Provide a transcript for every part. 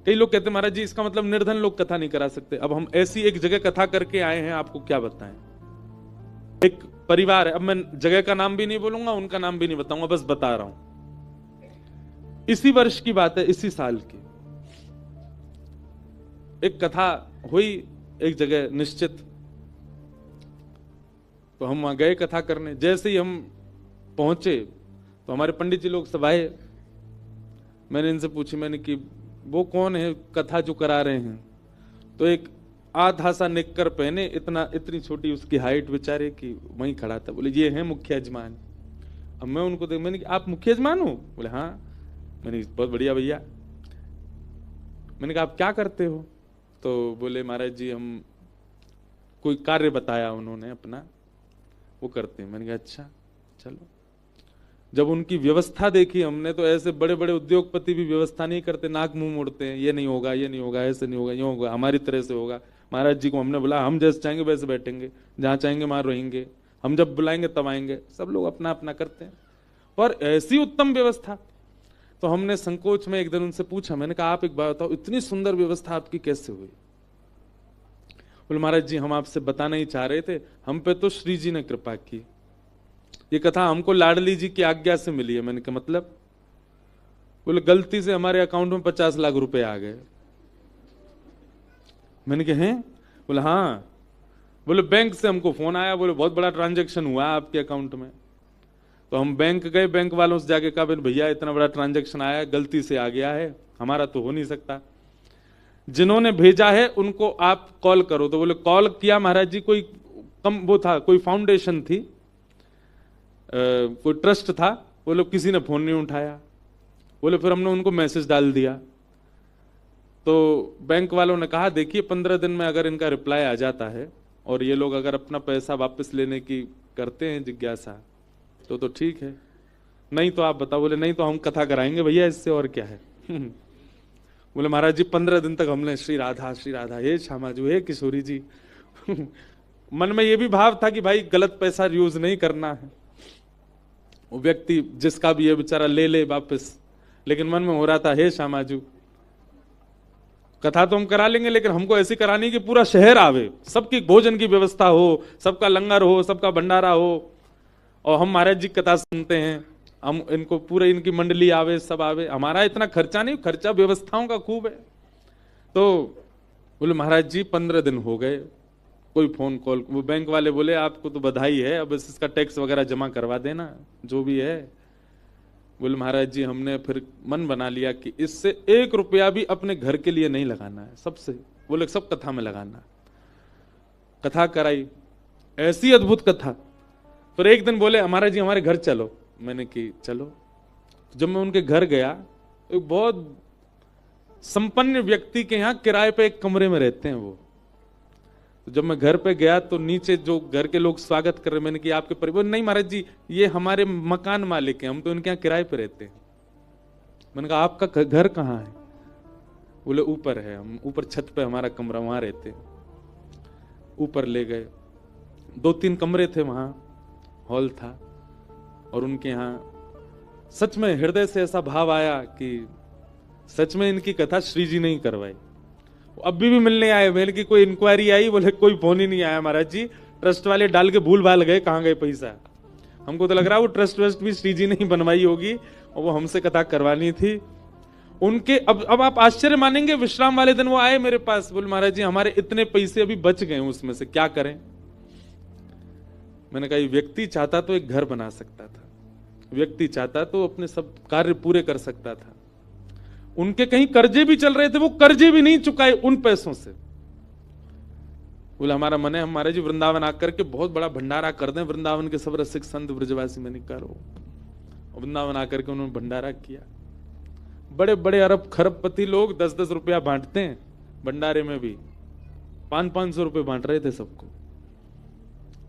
कई लोग कहते हैं महाराज जी इसका मतलब निर्धन लोग कथा नहीं करा सकते। अब हम ऐसी एक जगह कथा करके आए हैं, आपको क्या बताएं। एक परिवार है, अब मैं जगह का नाम भी नहीं बोलूंगा, उनका नाम भी नहीं बताऊंगा, बस बता रहा हूं। इसी वर्ष की बात है, इसी साल की एक कथा हुई एक जगह निश्चित, तो हम वहां गए कथा करने। जैसे ही हम पहुंचे तो हमारे पंडित जी लोग सब आए। मैंने इनसे पूछी, मैंने कि वो कौन है कथा जो करा रहे हैं? तो एक आधा सा निक्कर पहने, इतनी छोटी उसकी हाइट बेचारे की, वहीं खड़ा था। बोले ये है मुख्य यजमान। अब मैं उनको देख, मैंने आप मुख्य यजमान हो? बोले हाँ। मैंने बहुत बढ़िया भैया। मैंने कहा आप क्या करते हो? तो बोले महाराज जी हम, कोई कार्य बताया उन्होंने अपना, वो करते हैं। मैंने कहा अच्छा चलो। जब उनकी व्यवस्था देखी हमने, तो ऐसे बड़े बड़े उद्योगपति भी व्यवस्था नहीं करते, नाक मुंह मोड़ते हैं, ये नहीं होगा, ये नहीं होगा, ऐसे नहीं होगा, ये होगा, हमारी तरह से होगा। महाराज जी को हमने बोला हम जैसे चाहेंगे वैसे बैठेंगे, जहां चाहेंगे वहां रहेंगे, हम जब बुलाएंगे तब आएंगे। सब लोग अपना अपना करते हैं, पर ऐसी उत्तम व्यवस्था। तो हमने संकोच में एक दिन उनसे पूछा, मैंने कहा आप एक बात बताओ, इतनी सुंदर व्यवस्था आपकी कैसे हुई? बोले महाराज जी हम आपसे बताना ही चाह रहे थे, हम पे तो श्री जी ने कृपा की, ये कथा हमको लाडली जी की आज्ञा से मिली है। मैंने कहा मतलब? बोले गलती से हमारे अकाउंट में 50 लाख रुपए आ गए। मैंने कहा हैं? बोले हाँ। बोले बैंक से हमको फोन आया, बोले बहुत बड़ा ट्रांजैक्शन हुआ आपके अकाउंट में। तो हम बैंक गए, बैंक वालों से जाके कहा भैया इतना बड़ा ट्रांजैक्शन आया, गलती से आ गया है, हमारा तो हो नहीं सकता, जिन्होंने भेजा है उनको आप कॉल करो। तो बोले कॉल किया महाराज जी, कोई कम वो था, कोई फाउंडेशन थी, कोई ट्रस्ट था। बोले किसी ने फोन नहीं उठाया। बोले फिर हमने उनको मैसेज डाल दिया। तो बैंक वालों ने कहा देखिए 15 दिन में अगर इनका रिप्लाई आ जाता है और ये लोग अगर अपना पैसा वापस लेने की करते हैं जिज्ञासा तो ठीक है, नहीं तो आप बताओ। बोले नहीं तो हम कथा कराएंगे भैया इससे, और क्या है। बोले महाराज जी 15 दिन तक हमने श्री राधा हे श्यामाजू हे किशोरी जी। मन में ये भी भाव था कि भाई गलत पैसा यूज नहीं करना है, वो व्यक्ति जिसका भी ये बेचारा ले वापस, लेकिन मन में हो रहा था हे श्यामाजू कथा तो हम करा लेंगे, लेकिन हमको ऐसी करानी कि पूरा शहर आवे, सबकी भोजन की व्यवस्था हो, सबका लंगर हो, सबका भंडारा हो, और हम महाराज जी कथा सुनते हैं, हम इनको पूरे इनकी मंडली आवे, सब आवे, हमारा इतना खर्चा नहीं, खर्चा व्यवस्थाओं का खूब है। तो बोले महाराज जी 15 दिन हो गए, कोई फोन कॉल। वो बैंक वाले बोले आपको तो बधाई है, अब इसका टैक्स वगैरह जमा करवा देना जो भी है। बोले महाराज जी हमने फिर मन बना लिया कि इससे 1 रुपया भी अपने घर के लिए नहीं लगाना है, सबसे बोले सब कथा में लगाना। कथा कराई, ऐसी अद्भुत कथा। फिर एक दिन बोले महाराज जी हमारे घर चलो। मैंने कि चलो। जब मैं उनके घर गया, एक बहुत संपन्न व्यक्ति के यहाँ किराए पे एक कमरे में रहते हैं वो। तो जब मैं घर पे गया तो नीचे जो घर के लोग स्वागत कर रहे, मैंने कि आपके परिवार? नहीं महाराज जी ये हमारे मकान मालिक हैं, हम तो उनके यहाँ किराए पे रहते हैं। मैंने कहा आपका घर कहाँ है? बोले ऊपर है, हम ऊपर छत पे हमारा कमरा, वहां रहते हैं। ऊपर ले गए, 2-3 कमरे थे वहां, हॉल था, और उनके यहाँ सच में हृदय से ऐसा भाव आया कि सच में इनकी कथा श्री जी ने ही करवाई। अभी भी मिलने आए, मैंने की कोई इंक्वायरी आई? बोले कोई फोन ही नहीं आया महाराज जी, ट्रस्ट वाले डाल के भूल भाल गए, कहां गए पैसा। हमको तो लग रहा है वो ट्रस्ट वस्ट भी श्री जी ने ही बनवाई होगी, और वो हमसे कथा करवानी थी उनके। अब आप आश्चर्य मानेंगे, विश्राम वाले दिन वो आए मेरे पास, बोले महाराज जी हमारे इतने पैसे अभी बच गए, उसमें से क्या करें। मैंने कहा ये व्यक्ति चाहता तो एक घर बना सकता था, व्यक्ति चाहता तो अपने सब कार्य पूरे कर सकता था। उनके कहीं कर्जे भी चल रहे थे, वो कर्जे भी नहीं चुकाए उन पैसों से। बोले हमारा मन है हम महाराज जी वृंदावन आकर के बहुत बड़ा भंडारा कर दें, वृंदावन के सब रसिक संत ब्रजवासी। मैंने करो। वृंदावन आकर के उन्होंने भंडारा किया। बड़े बड़े अरब खरबपति लोग 10-10 रुपया बांटते हैं भंडारे में भी, 500-500 रुपए बांट रहे थे सबको।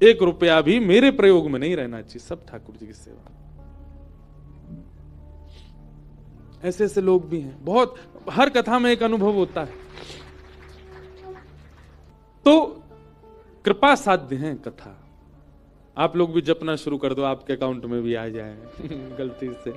1 रुपया भी मेरे प्रयोग में नहीं रहना चाहिए, सब ठाकुर जी की सेवा। ऐसे ऐसे लोग भी हैं बहुत, हर कथा में एक अनुभव होता है। तो कृपा साध्य है कथा। आप लोग भी जपना शुरू कर दो, आपके अकाउंट में भी आ जाए गलती से।